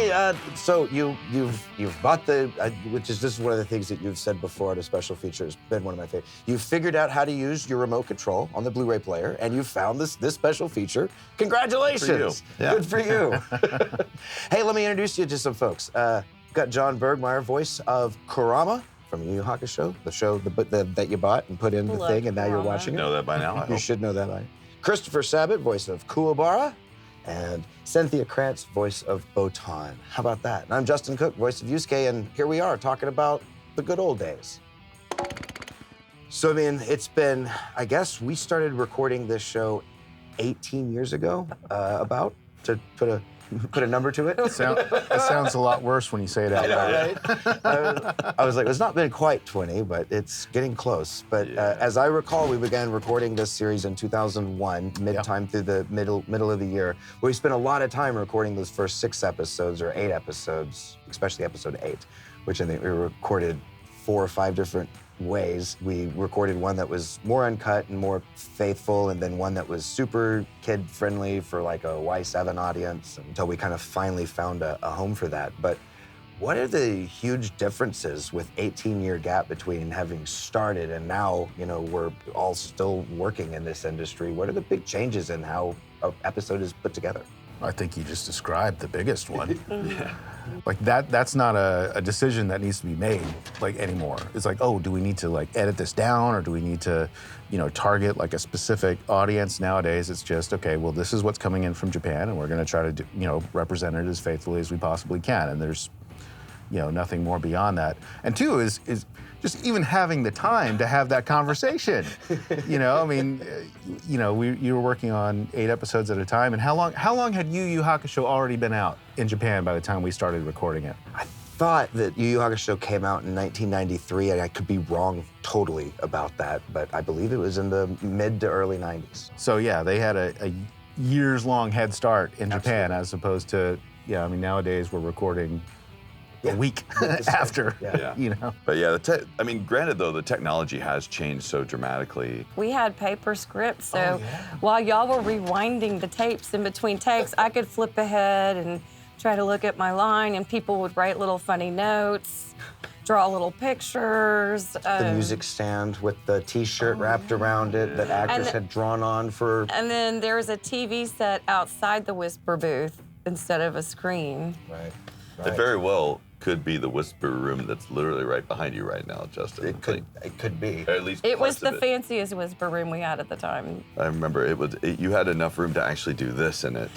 Hey, so you've bought this is one of the things that you've said before on a special feature. It's been one of my favorites. You've figured out how to use your remote control on the Blu-ray player, and you found this special feature. Congratulations! Good for you. Hey, let me introduce you to some folks. Got John Bergmeyer, voice of Kurama from Yu Yu Hakusho, the show that you bought and put in the thing, and now you're watching it. Know that by now. You should know that by now. Christopher Sabat, voice of Kuwabara, and Cynthia Krantz, voice of Botan. How about that? And I'm Justin Cook, voice of Yusuke, and here we are talking about the good old days. So, I mean, it's been, I guess we started recording this show 18 years ago, to put a number to it. It sounds a lot worse when you say it out loud. Right? I was like, it's not been quite 20, but it's getting close. But as I recall, we began recording this series in 2001, mid-time through the middle of the year. We spent a lot of time recording those first 6 episodes or 8 episodes, especially episode 8, which I think we recorded 4 or 5 different ways. We recorded one that was more uncut and more faithful, and then one that was super kid-friendly for like a Y7 audience until we kind of finally found a home for that. But what are the huge differences with 18-year gap between having started and now, you know, we're all still working in this industry? What are the big changes in how an episode is put together? I think you just described the biggest one. Like that's not a decision that needs to be made like anymore. It's like, oh, do we need to like edit this down, or do we need to, you know, target like a specific audience? Nowadays, it's just, okay, well, this is what's coming in from Japan, and we're going to try to do, you know, represent it as faithfully as we possibly can. And there's, you know, nothing more beyond that. And 2 is just even having the time to have that conversation. You know, I mean, you know, you were working on 8 episodes at a time, and how long had Yu Yu Hakusho already been out in Japan by the time we started recording it? I thought that Yu Yu Hakusho came out in 1993, and I could be wrong totally about that, but I believe it was in the mid to early 90s. So yeah, they had a years-long head start in Japan, as opposed to, yeah, I mean, nowadays we're recording a week after, you know. But yeah, I mean, granted though, the technology has changed so dramatically. We had paper scripts, so while y'all were rewinding the tapes in between takes, I could flip ahead and try to look at my line, and people would write little funny notes, draw little pictures. The music stand with the T-shirt wrapped around it that actors had drawn on for. And then there was a TV set outside the Whisper booth instead of a screen. Right. It very well could be the Whisper room that's literally right behind you right now, Justin. It could be. Or at least It was parts the of fanciest Whisper room we had at the time. I remember you had enough room to actually do this in it.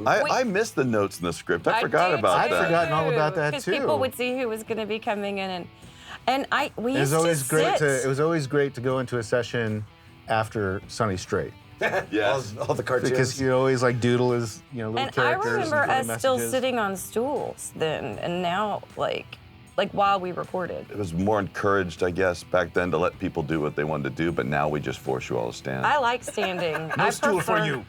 I missed the notes in the script. I forgot about that. I'd forgotten all about that Because too. people would see who was going to be coming in, and we It used was always to great sit. it was always great to go into a session after Sunny Straight. Yes. all the cartoons. Because you always like doodle as, you know, little And I characters. remember and us still messages. sitting on stools then, and now like while we recorded. It was more encouraged, I guess, back then to let people do what they wanted to do, but now we just force you all to stand. I like standing. No I stool for prefer- you.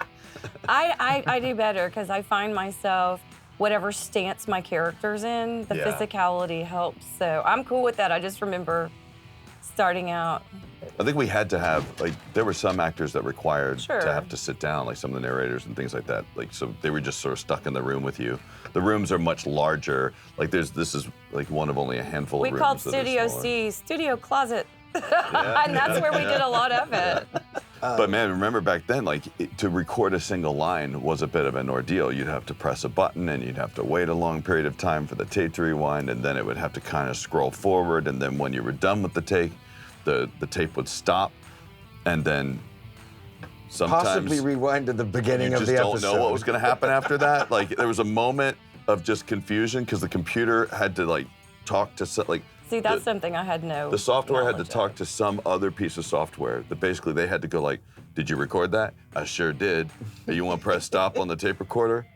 I do better because I find myself, whatever stance my character's in, the physicality helps. So I'm cool with that. I just remember starting out. I think we had to have, like, there were some actors that required Sure. to have to sit down, like some of the narrators and things like that. Like, so they were just sort of stuck in the room with you. The rooms are much larger. Like, this is like one of only a handful We of rooms. called that are Studio smaller. C Studio Closet. And that's where we did a lot of it. But man, remember back then, like to record a single line was a bit of an ordeal. You'd have to press a button and you'd have to wait a long period of time for the tape to rewind, and then it would have to kind of scroll forward, and then when you were done with the take, the tape would stop, and then sometimes Possibly rewind to the beginning you of just the don't episode. know what was going to happen after that. Like there was a moment of just confusion because the computer had to like talk to See, that's something I had no the software had to knowledge talk of. to some other piece of software that basically they had to go like, did you record that? I sure did. Hey, you want to press stop on the tape recorder?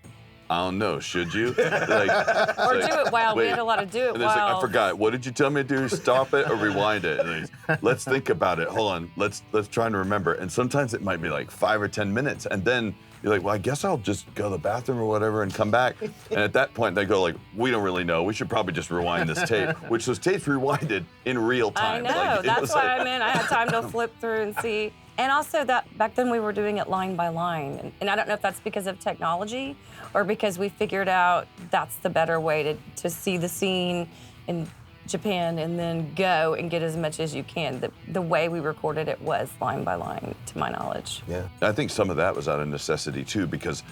I don't know, should you? Like, Or do it while. We wait. had a lot of do it And it's like, I while. forgot. What did you tell me to do? Stop it or rewind it? And he's, let's think about it. Hold on. Let's try to remember. And sometimes it might be like 5 or 10 minutes. And then you're like, well, I guess I'll just go to the bathroom or whatever and come back. And at that point, they go like, we don't really know. We should probably just rewind this tape, which those tapes rewinded in real I time. know. Like, it That's was what like- I meant. I had time to flip through and see. And also that back then we were doing it line by line. And I don't know if that's because of technology or because we figured out that's the better way to see the scene in Japan and then go and get as much as you can. The way we recorded it was line by line, to my knowledge. Yeah. I think some of that was out of necessity too, because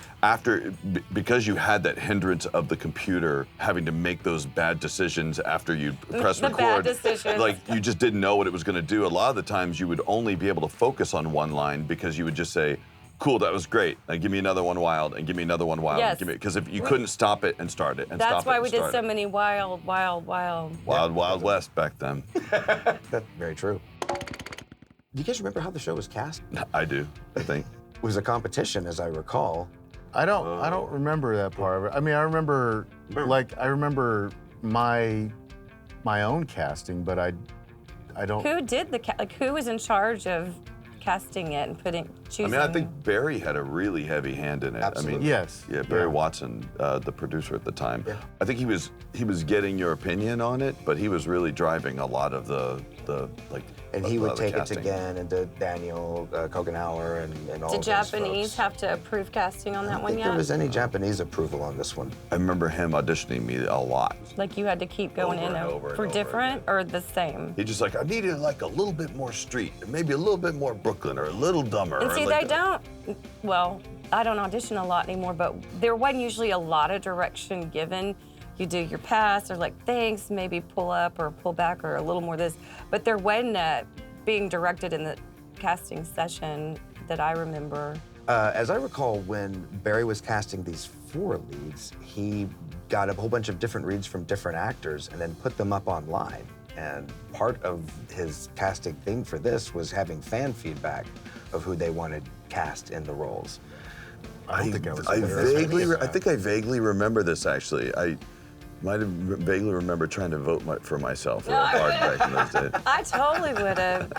because you had that hindrance of the computer having to make those bad decisions after you press The record. bad decisions. Like you just didn't know what it was going to do. A lot of the times you would only be able to focus on one line because you would just say, "Cool, that was great. Now give me another one wild, and give me another one wild." Yes. Because if you couldn't stop it and start it and stop it. That's why and we did start so it. many wild. Wild Wild West back then. That's very true. Do you guys remember how the show was cast? I do. I think. It was a competition, as I recall. I don't remember that part of it. I mean, I remember my own casting, but I don't. Who did who was in charge of casting it and choosing? I mean, I think Barry had a really heavy hand in it. Absolutely. I mean, Yes. Yeah, Barry Yeah. Watson, the producer at the time. Yeah. I think he was getting your opinion on it, but he was really driving a lot of the like. And a he lot would of the take it to casting. Gann and to Daniel Kogenauer and all Did those Japanese folks. have to approve casting on I that don't one think yet? there was any Japanese approval on this one. I remember him auditioning me a lot. Like you had to keep going Over in and over and for over different or the same? He just like, I needed like a little bit more street, maybe a little bit more Brooklyn, or a little dumber. And or see, like they don't. Well, I don't audition a lot anymore, but there wasn't usually a lot of direction given. You do your pass or like thanks, maybe pull up or pull back or a little more this. But there wasn't being directed in the casting session that I remember. As I recall, when Barry was casting these 4 leads, he got a whole bunch of different reads from different actors and then put them up online. And part of his casting thing for this was having fan feedback of who they wanted cast in the roles. I don't think I was. I aware of any of I that. think I vaguely remember this actually. I might have vaguely remember trying to vote for myself real hard back in those days. I totally would have.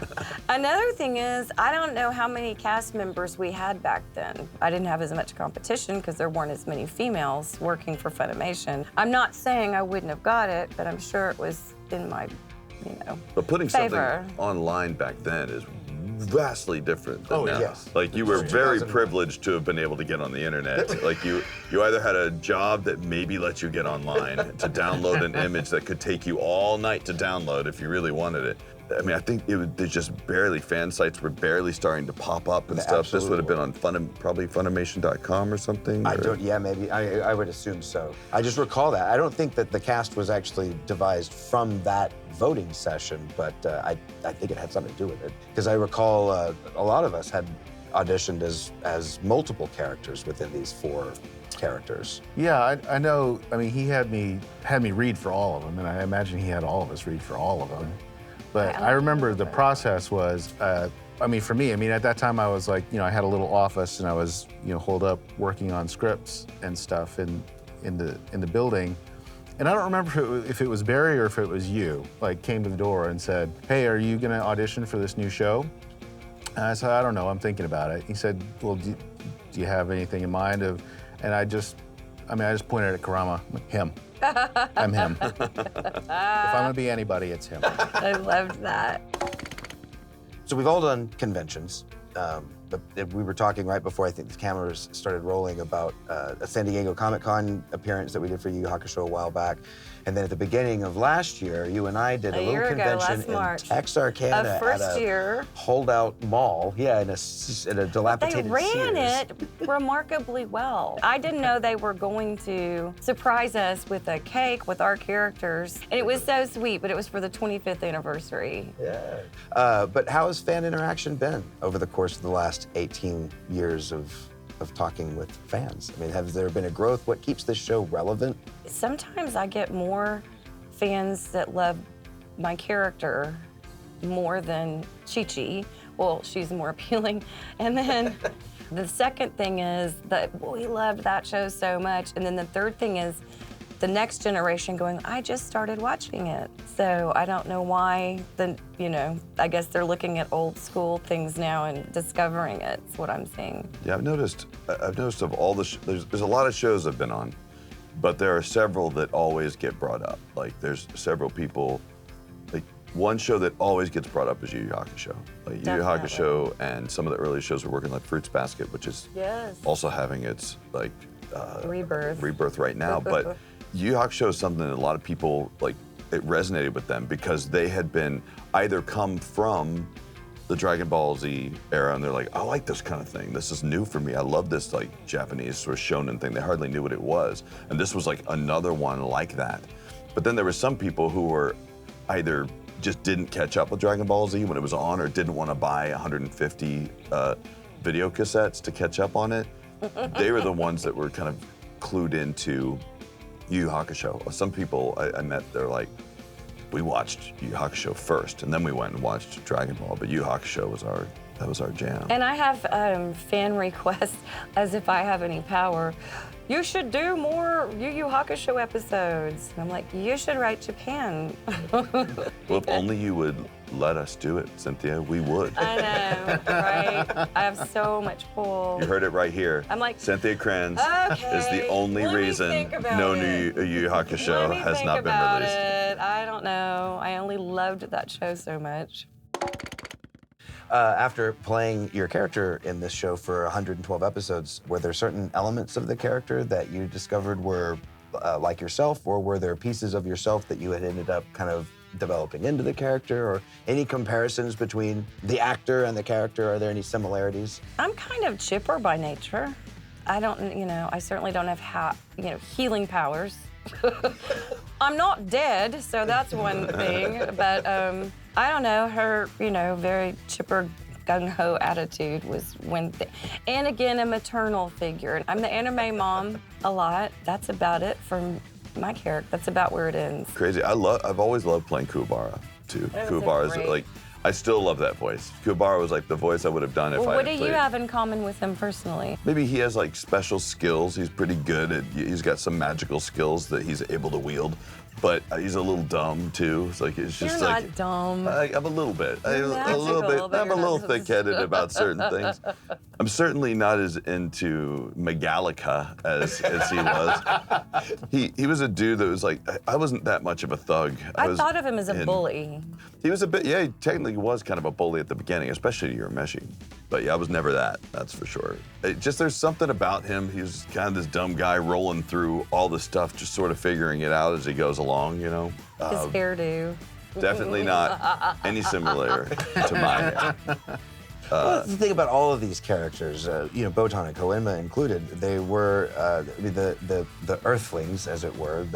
Another thing is, I don't know how many cast members we had back then. I didn't have as much competition because there weren't as many females working for Funimation. I'm not saying I wouldn't have got it, but I'm sure it was in my, But putting favor. something online back then is vastly different than Oh, now. yes. Like you were very 2009. privileged to have been able to get on the internet. Like you either had a job that maybe let you get online to download an image that could take you all night to download if you really wanted it. I mean, I think there's just barely, fan sites were barely starting to pop up and They stuff. This would have been absolutely on probably Funimation.com or something. Maybe. I would assume so. I just recall that. I don't think that the cast was actually devised from that voting session, but I think it had something to do with it. Because I recall a lot of us had auditioned as multiple characters within these 4 characters. Yeah, I know. I mean, he had me read for all of them, and I imagine he had all of us read for all of them. But Right, I remember the process was, I mean, for me, I mean, at that time I was like, I had a little office and I was, holed up working on scripts and stuff in the building. And I don't remember if it was Barry or if it was you, like came to the door and said, "Hey, are you gonna audition for this new show?" And I said, "I don't know, I'm thinking about it." He said, "Well, do you have anything in mind of?" And I just pointed at Karama, him. I'm him. If I'm gonna be anybody, it's him. I loved that. So we've all done conventions, but we were talking right before I think the cameras started rolling about a San Diego Comic-Con appearance that we did for Yu Yu Hakusho a while back. And then at the beginning of last year, you and I did a A little year ago, convention last in March. Texarkana Of first at a year. holdout mall. Yeah, in a They dilapidated ran Sears. it remarkably well. I didn't know they were going to surprise us with a cake with our characters. And it was so sweet, but it was for the 25th anniversary. Yeah. But how has fan interaction been over the course of the last 18 years of talking with fans? I mean, has there been a growth? What keeps this show relevant? Sometimes I get more fans that love my character more than Chi-Chi. Well, she's more appealing. And then the second thing is that we loved that show so much. And then the third thing is the next generation going, I just started watching it. So I don't know why, I guess they're looking at old school things now and discovering it. It's what I'm seeing. Yeah, I've noticed of all the there's a lot of shows I've been on, but there are several that always get brought up. Like there's several people, like one show that always gets brought up is Yu Yu Hakusho. Like Yu Yu Definitely. Hakusho and some of the early shows were working like Fruits Basket, which is Yes. also having its like Rebirth. right now. But Yu Yu Hakusho is something that a lot of people like. It resonated with them because they had been either come from the Dragon Ball Z era and they're like, I like this kind of thing. This is new for me. I love this like Japanese sort of shonen thing. They hardly knew what it was. And this was like another one like that. But then there were some people who were either just didn't catch up with Dragon Ball Z when it was on or didn't want to buy 150 video cassettes to catch up on it. They were the ones that were kind of clued into Yu Yu Hakusho. Some people I met, they're like, we watched Yu Yu Hakusho first, and then we went and watched Dragon Ball. But Yu Yu Hakusho was our jam. And I have fan requests, as if I have any power. You should do more Yu Yu Hakusho episodes. And I'm like, you should write Japan. Well, if only you would let us do it, Cynthia, we would. I know, right? I have so much pull. You heard it right here. I'm like, Cynthia Kranz is the okay, only let me reason think about no it. new Yu Yu Hakusho Let me has think not been about released. it. I don't know. I only loved that show so much. After playing your character in this show for 112 episodes, were there certain elements of the character that you discovered were like yourself, or were there pieces of yourself that you had ended up kind of developing into the character, or any comparisons between the actor and the character? Are there any similarities? I'm kind of chipper by nature. I don't, I certainly don't have, healing powers. I'm not dead, so that's one thing. But I don't know, her, very chipper, gung-ho attitude was one thing. And again, a maternal figure. I'm the anime mom a lot. That's about it for my character. That's about where it ends. Crazy. I've always loved playing Kuwabara too. That was so Kuwabara is great. like, I still love that voice. Kuwabara was like the voice I would have done if Well, I what had do played. you have in common with him personally? Maybe he has like special skills. He's pretty good at, he's got some magical skills that he's able to wield, but he's a little dumb too. It's like, it's just You're like. not dumb. I'm a little bit. You're a little magical, bit. but I'm a you're little not- thick-headed about certain things. I'm certainly not as into Megalica as he was. He was a dude that was like, I wasn't that much of a thug. I was thought of him as a in- bully. He was a bit, yeah, he technically was kind of a bully at the beginning, especially to Urameshi. But yeah, I was never that, that's for sure. There's something about him. He was kind of this dumb guy rolling through all the stuff, just sort of figuring it out as he goes along, His hairdo. Definitely not any similar to my hair. Well, that's the thing about all of these characters, Botan and Koenma included, they were the Earthlings, as it were,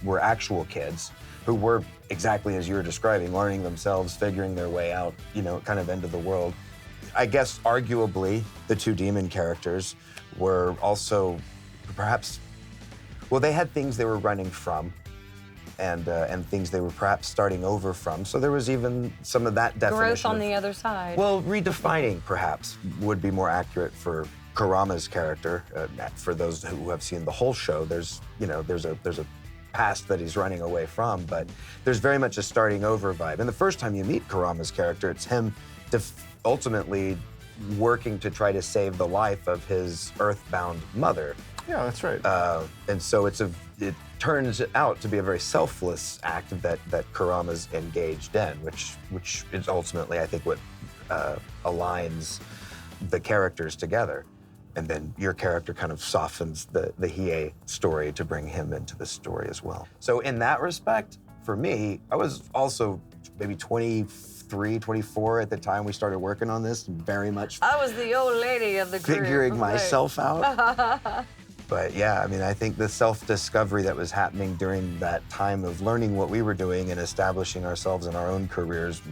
were actual kids who were exactly as you were describing, learning themselves, figuring their way out, kind of into the world. I guess arguably the two demon characters were also perhaps, well, they had things they were running from, and things they were perhaps starting over from. So there was even some of that definition. Growth on of- the other side. Well, redefining perhaps would be more accurate for Kurama's character. For those who have seen the whole show, there's a past that he's running away from, but there's very much a starting over vibe. And the first time you meet Kurama's character, it's him ultimately working to try to save the life of his earthbound mother. Yeah, that's right. And so it turns out to be a very selfless act that Kurama's engaged in, which is ultimately, I think, what aligns the characters together. And then your character kind of softens the Hiei story to bring him into the story as well. So in that respect, for me, I was also maybe 23, 24 at the time we started working on this, very much I was the old lady of the group. figuring Right. myself out. But yeah, I mean, I think the self-discovery that was happening during that time of learning what we were doing and establishing ourselves in our own careers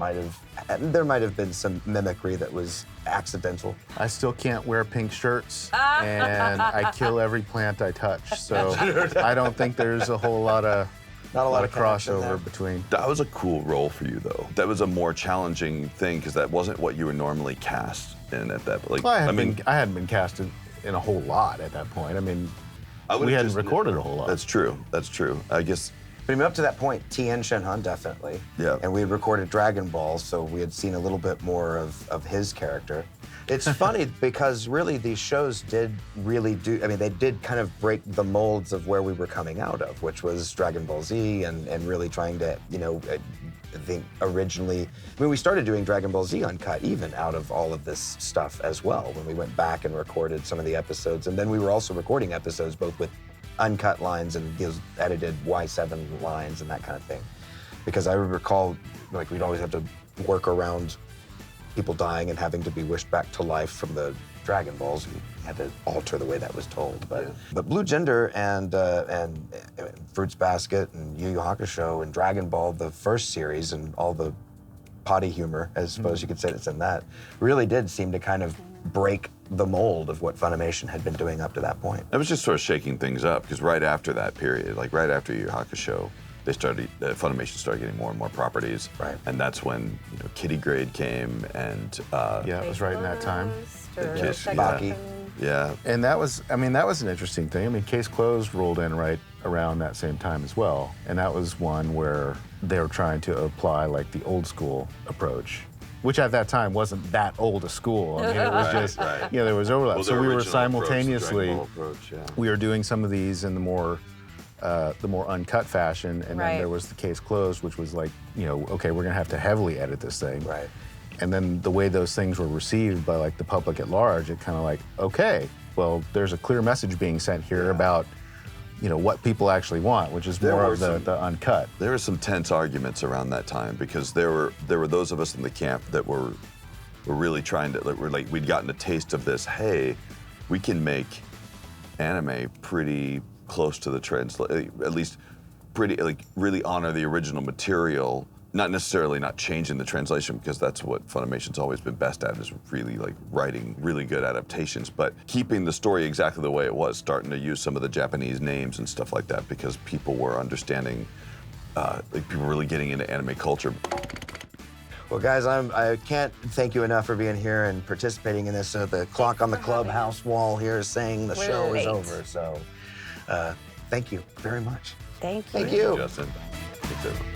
there might have been some mimicry that was accidental. I still can't wear pink shirts, and I kill every plant I touch. So I don't think there's a whole lot of Not a lot of connection there. crossover between. That was a cool role for you, though. That was a more challenging thing because that wasn't what you were normally cast in at that. Like, Well, I hadn't been cast in a whole lot at that point. I mean, would've we hadn't just- recorded a whole lot. That's true. That's true. I guess. I mean, up to that point, Tien Shinhan definitely. Yeah. And we had recorded Dragon Ball, so we had seen a little bit more of his character. It's funny because really these shows did they did kind of break the molds of where we were coming out of, which was Dragon Ball Z and really trying to, I think originally, I mean, we started doing Dragon Ball Z Uncut even out of all of this stuff as well, when we went back and recorded some of the episodes. And then we were also recording episodes both with uncut lines and those edited Y7 lines and that kind of thing. Because I recall, like, we'd always have to work around people dying and having to be wished back to life from the Dragon Balls. We had to alter the way that was told. But Blue Gender and Fruits Basket and Yu Yu Hakusho and Dragon Ball, the first series, and all the potty humor, I suppose you could say it's in that, really did seem to kind of break the mold of what Funimation had been doing up to that point. It was just sort of shaking things up, because right after that period, like right after Yu Yu Hakusho, they started, Funimation started getting more and more properties. Right. And that's when, you know, Kitty Grade came and Yeah, it was right in that time. Kiss, Baki. Yeah. And that was, I mean, that was an interesting thing. I mean, Case Closed rolled in right around that same time as well. And that was one where they were trying to apply like the old school approach, which at that time wasn't that old a school. I mean, it was just, you know, there was overlap. Well, So their we were original approach, the simultaneously, Dragon Ball approach, yeah. we were doing some of these in the more uncut fashion, and Right. then there was the Case Closed, which was like, you know, okay, we're gonna have to heavily edit this thing. Right. And then the way those things were received by like the public at large, it kind of like, okay, well, there's a clear message being sent here about, you know, what people actually want, which is There more were of some- the uncut. There were some tense arguments around that time, because there were those of us in the camp that were really trying to, like, we'd gotten a taste of this. Hey, we can make anime pretty close to the translation, at least pretty, like, really honor the original material. Not necessarily not changing the translation, because that's what Funimation's always been best at, is really like writing really good adaptations, but keeping the story exactly the way it was, starting to use some of the Japanese names and stuff like that, because people were understanding, like, people were really getting into anime culture. Well, guys, I can't thank you enough for being here and participating in this. The clock on the clubhouse wall here is saying the We're show is late. over. So, thank you very much. Thank you. Thank you. Justin. Thanks, everyone.